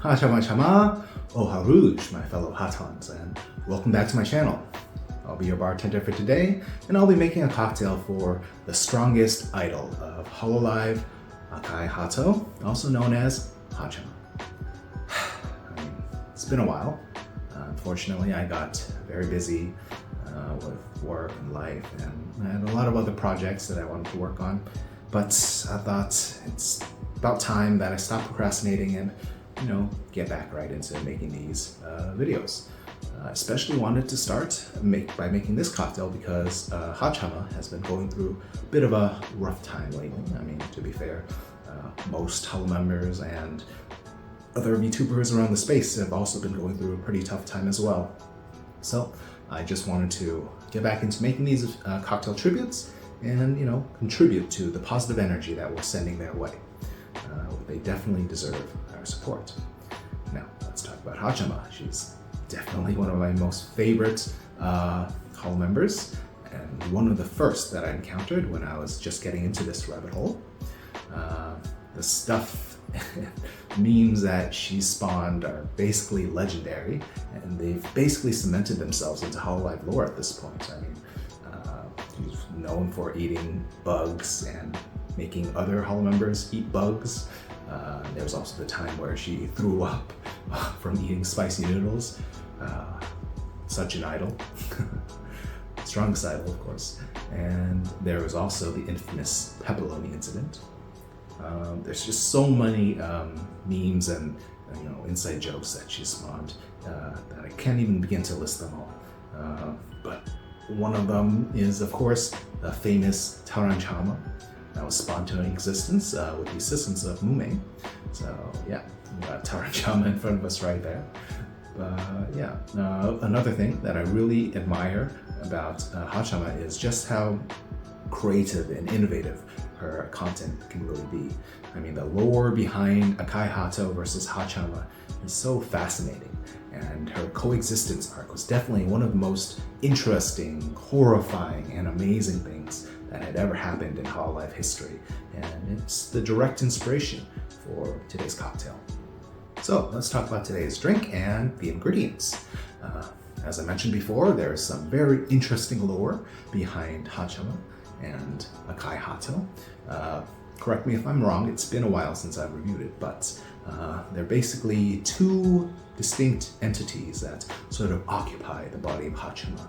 HAACHAMA Ch, my fellow Haatons, and welcome back to my channel. I'll be your bartender for today, and I'll be making a cocktail for the strongest idol of Hololive, Akai Haato, also known as HAACHAMA. It's been a while. Unfortunately, I got very busy with work and life, and I had a lot of other projects that I wanted to work on. But I thought it's about time that I stopped procrastinating and, get back right into making these videos. I especially wanted to start by making this cocktail because HAACHAMA has been going through a bit of a rough time lately. I mean, to be fair, most Holo members and other VTubers around the space have also been going through a pretty tough time as well. So I just wanted to get back into making these cocktail tributes and, contribute to the positive energy that we're sending their way. They definitely deserve our support. Now, let's talk about HAACHAMA. She's definitely one of my most favorite Holo members, and one of the first that I encountered when I was just getting into this rabbit hole. The stuff, memes that she spawned are basically legendary, and they've basically cemented themselves into Hololive lore at this point. I mean, she's known for eating bugs and making other Holo members eat bugs. There was also the time where she threw up from eating spicy noodles. Such an idol. Strongest idol, of course. And there was also the infamous pepperoni incident. There's just so many memes and inside jokes that she spawned that I can't even begin to list them all. But one of them is, of course, the famous Taranchama that was spawned to existence with the assistance of Mume. So yeah, we got Taranchama in front of us right there. Yeah, another thing that I really admire about HAACHAMA is just how creative and innovative her content can really be. I mean, the lore behind Akai Haato versus HAACHAMA is so fascinating, and her coexistence arc was definitely one of the most interesting, horrifying, and amazing things that had ever happened in Hololive history, and it's the direct inspiration for today's cocktail. So let's talk about today's drink and the ingredients. As I mentioned before, there's some very interesting lore behind HAACHAMA and Akai Haato. Correct me if I'm wrong, it's been a while since I've reviewed it, but they're basically two distinct entities that sort of occupy the body of HAACHAMA.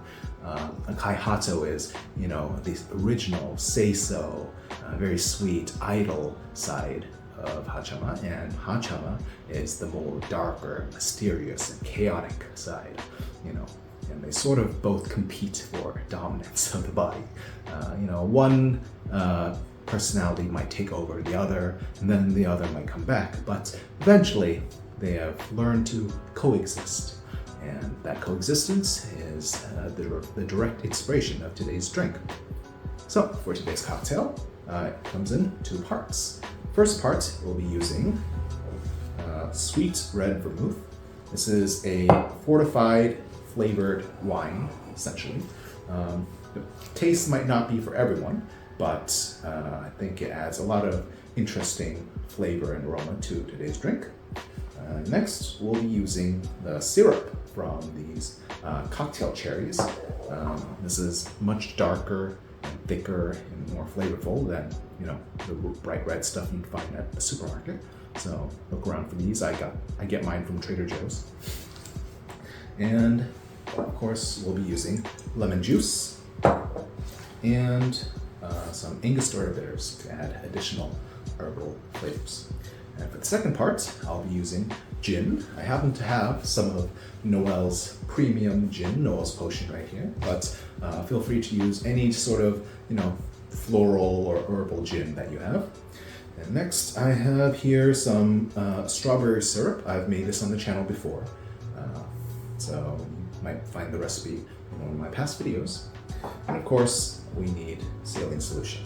Akai Haato is, the original say-so, very sweet, idle side of HAACHAMA, and HAACHAMA is the more darker, mysterious, and chaotic side, and they sort of both compete for dominance of the body. One personality might take over the other, and then the other might come back, but eventually they have learned to coexist, and that coexistence is the direct inspiration of today's drink. So for today's cocktail, it comes in two parts. First part, we'll be using sweet red vermouth. This is a fortified flavored wine, essentially. The taste might not be for everyone, but I think it adds a lot of interesting flavor and aroma to today's drink. Next, we'll be using the syrup from these cocktail cherries. This is much darker and thicker and more flavorful than the bright red stuff you'd find at the supermarket. So look around for these. I get mine from Trader Joe's. And of course, we'll be using lemon juice and some Angostura bitters to add additional herbal flavors. And for the second part, I'll be using gin. I happen to have some of Noel's premium gin, Noel's Potion right here, but feel free to use any sort of, floral or herbal gin that you have. And next, I have here some strawberry syrup. I've made this on the channel before, so you might find the recipe in one of my past videos. And of course, we need saline solution.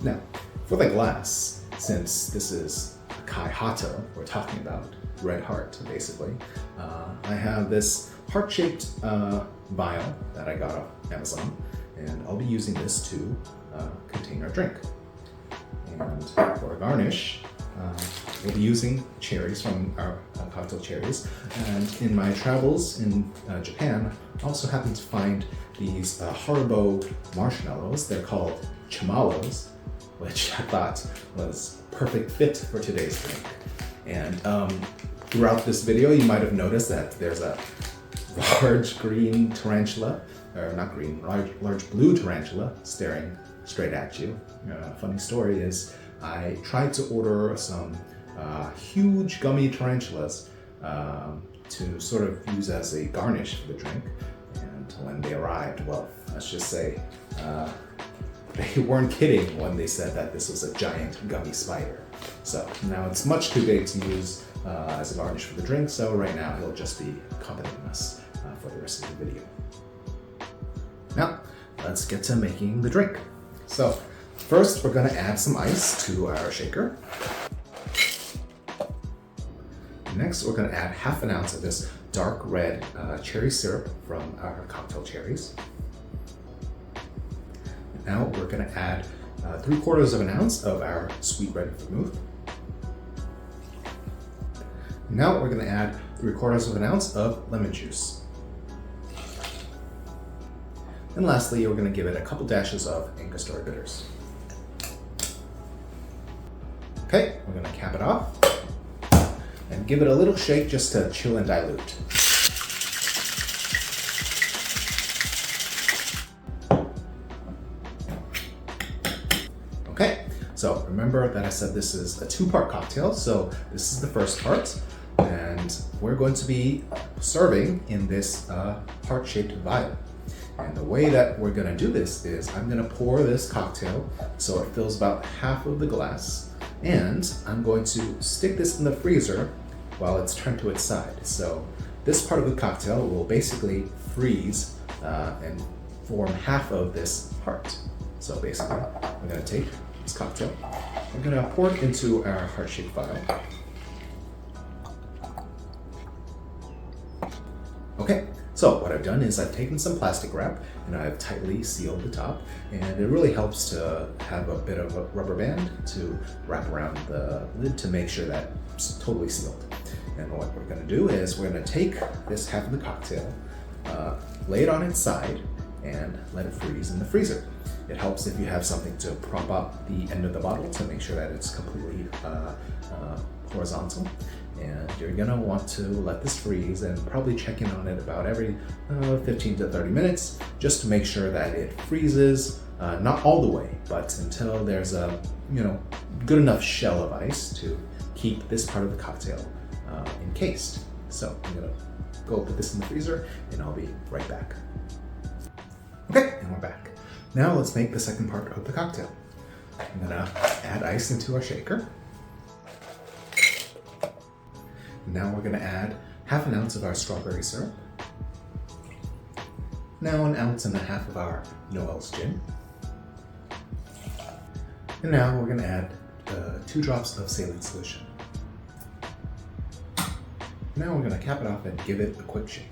Now, for the glass, since this is Akai Haato we're talking about, red heart basically, I have this heart-shaped vial that I got off Amazon, and I'll be using this to contain our drink. And for a garnish, we'll be using cherries from our cocktail cherries. And in my travels in Japan, I also happened to find these Haribo marshmallows. They're called Chamallows, which I thought was a perfect fit for today's drink. And throughout this video, you might have noticed that there's a large green tarantula, or not green, large blue tarantula staring straight at you. Funny story is I tried to order some huge gummy tarantulas to sort of use as a garnish for the drink. And when they arrived, well, let's just say they weren't kidding when they said that this was a giant gummy spider. So now it's much too big to use as a garnish for the drink, so right now he'll just be accompanying us for the rest of the video. Now, let's get to making the drink. So first, we're going to add some ice to our shaker. Next, we're going to add half an ounce of this dark red cherry syrup from our cocktail cherries. Now we're going to add 3/4 of an ounce of our sweet red vermouth. Now we're going to add 3/4 of an ounce of lemon juice. And lastly, we're going to give it a couple dashes of Angostura bitters. Okay, we're going to cap it off and give it a little shake just to chill and dilute. Okay, so remember that I said this is a 2-part cocktail, so this is the first part, and we're going to be serving in this heart-shaped vial. And the way that we're gonna do this is I'm gonna pour this cocktail so it fills about half of the glass, and I'm going to stick this in the freezer while it's turned to its side. So this part of the cocktail will basically freeze and form half of this heart. So basically, I'm gonna take this cocktail, I'm gonna pour it into our heart-shaped vial. Okay, so what I've done is I've taken some plastic wrap and I've tightly sealed the top, and it really helps to have a bit of a rubber band to wrap around the lid to make sure that it's totally sealed. And what we're gonna do is we're gonna take this half of the cocktail, lay it on its side, and let it freeze in the freezer. It helps if you have something to prop up the end of the bottle to make sure that it's completely horizontal. And you're gonna want to let this freeze and probably check in on it about every 15 to 30 minutes just to make sure that it freezes, not all the way, but until there's a good enough shell of ice to keep this part of the cocktail encased. So I'm gonna go put this in the freezer and I'll be right back. Okay, and we're back. Now let's make the second part of the cocktail. I'm gonna add ice into our shaker. Now we're gonna add half an ounce of our strawberry syrup. Now 1.5 ounces of our Noel's gin. And now we're gonna add 2 drops of saline solution. Now we're gonna cap it off and give it a quick shake.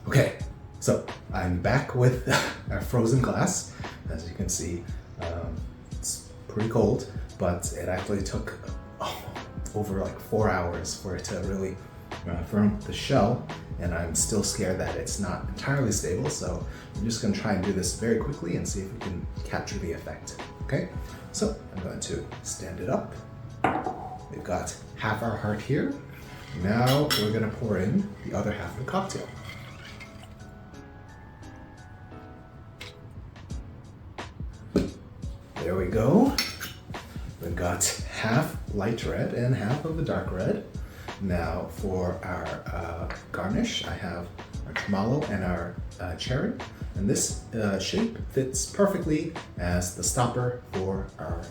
Okay, so I'm back with our frozen glass. As you can see, it's pretty cold, but it actually took over like 4 hours for it to really firm the shell, and I'm still scared that it's not entirely stable, so I'm just going to try and do this very quickly and see if we can capture the effect. Okay, so I'm going to stand it up. We've got half our heart here. Now we're going to pour in the other half of the cocktail. There we go. We've got half light red and half of the dark red. Now for our garnish, I have our chamallow and our cherry. And this shape fits perfectly as the stopper for our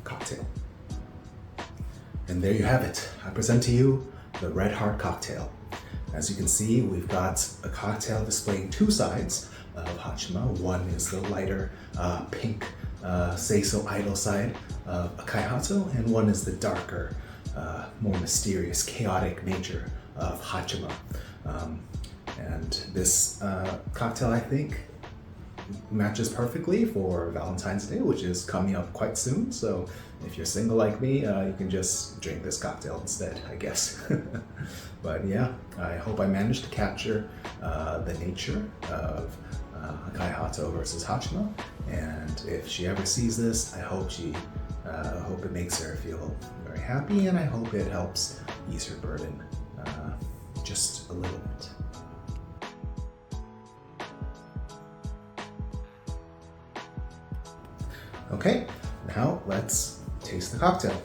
cocktail. And there you have it. I present to you the Red Heart cocktail. As you can see, we've got a cocktail displaying 2 sides of HAACHAMA. One is the lighter pink Say So Idol side of Akai Haato, and one is the darker, more mysterious, chaotic nature of HAACHAMA. And this cocktail, I think, matches perfectly for Valentine's Day, which is coming up quite soon. So if you're single like me, you can just drink this cocktail instead, I guess. But yeah, I hope I managed to capture the nature of Akai Haato versus HAACHAMA. And if she ever sees this, I hope it makes her feel very happy, and I hope it helps ease her burden just a little bit. Okay, now let's taste the cocktail.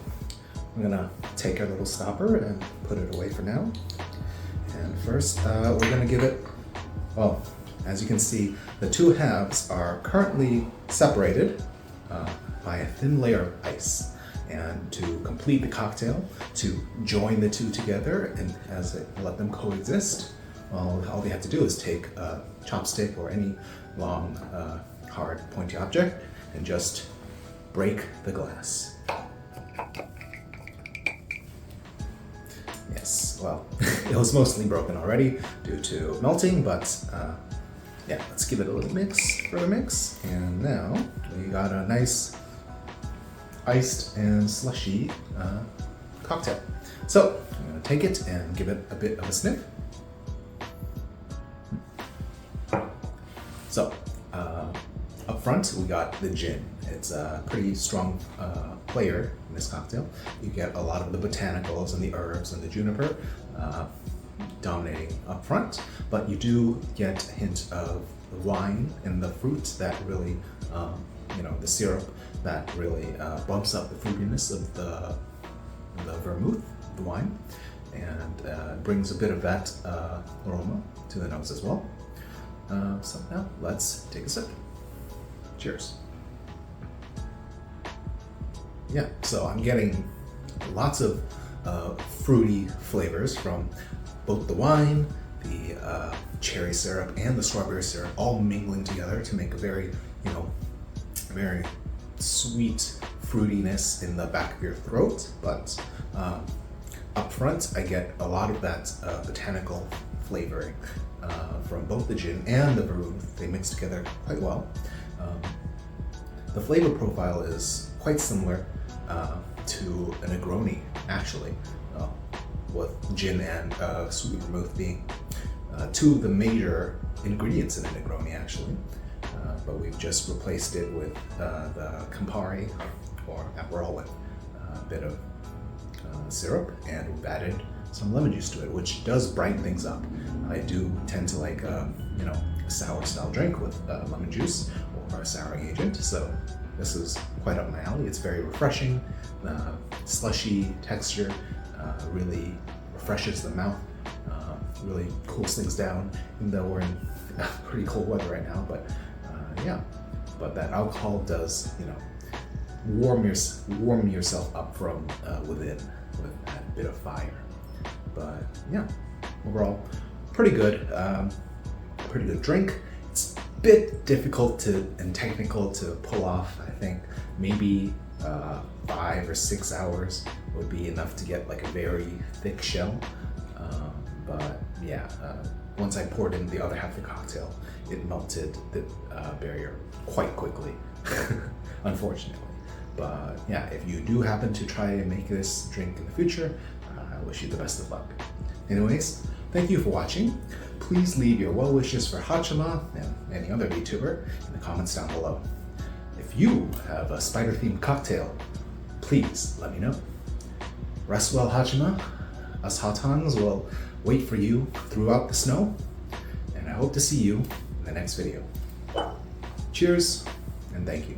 I'm gonna take our little stopper and put it away for now. And first, we're gonna give it, well, as you can see, the two halves are currently separated by a thin layer of ice. And to complete the cocktail, to join the two together and let them coexist, well, all they have to do is take a chopstick or any long, hard, pointy object and just break the glass. Yes, well, it was mostly broken already due to melting, but yeah, let's give it a little further mix. And now we got a nice iced and slushy cocktail. So I'm gonna take it and give it a bit of a sniff. So up front we got the gin. It's a pretty strong player in this cocktail. You get a lot of the botanicals and the herbs and the juniper dominating up front, but you do get a hint of the wine and the fruit that really, the syrup that really bumps up the fruitiness of the vermouth, the wine, and brings a bit of that aroma to the nose as well. So now let's take a sip. Cheers. Yeah, so I'm getting lots of fruity flavors from both the wine, the cherry syrup, and the strawberry syrup all mingling together to make a very, very sweet fruitiness in the back of your throat. But up front, I get a lot of that botanical flavoring from both the gin and the vermouth. They mix together quite well. The flavor profile is quite similar to a Negroni, actually, with gin and sweet vermouth being two of the major ingredients in a Negroni, actually. But we've just replaced it with the Campari or Aperol with a bit of syrup, and we've added some lemon juice to it, which does brighten things up. I do tend to like, a sour style drink with lemon juice or a souring agent, so this is quite up my alley. It's very refreshing. Slushy texture really refreshes the mouth, really cools things down, even though we're in pretty cold weather right now. But yeah, but that alcohol does, warm yourself up from within with that bit of fire. But yeah, overall, pretty good drink. It's a bit difficult and technical to pull off. I think maybe 5 or 6 hours would be enough to get like a very thick shell. But yeah, once I poured in the other half of the cocktail, it melted the barrier quite quickly, unfortunately. But yeah, if you do happen to try and make this drink in the future, I wish you the best of luck. Anyways, thank you for watching. Please leave your well wishes for HAACHAMA and any other VTuber in the comments down below. If you have a spider-themed cocktail, please let me know. Rest well, HAACHAMA. Us Haatons will wait for you throughout the snow, and I hope to see you in the next video. Cheers, and thank you.